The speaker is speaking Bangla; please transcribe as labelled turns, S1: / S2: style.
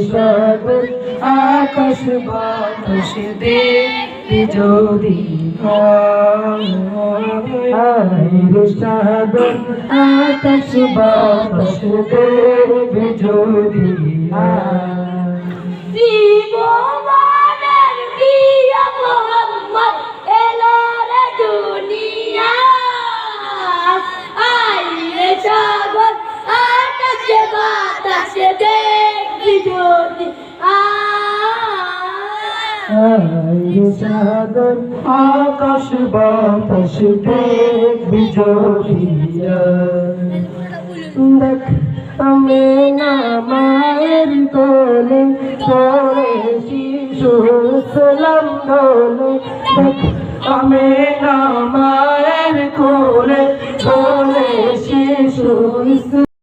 S1: সাগর আকাশ বাতাস দেখবি যদি সাগর আকাশ বাতাস দেখবি যদি
S2: জীবনের প্রিয় মোহাম্মদ এলো রে দুনিয়া আইরে সাগর আকাশে বাতাসে দেখবি যদি
S1: সাগর আকাশ বাতাস দেখবি যদি দেখ আমি না মায়ের কোলে পড়ে শিশু সালাম দোলে দেখ আমি না মায়ের কোলে পড়ে শিশু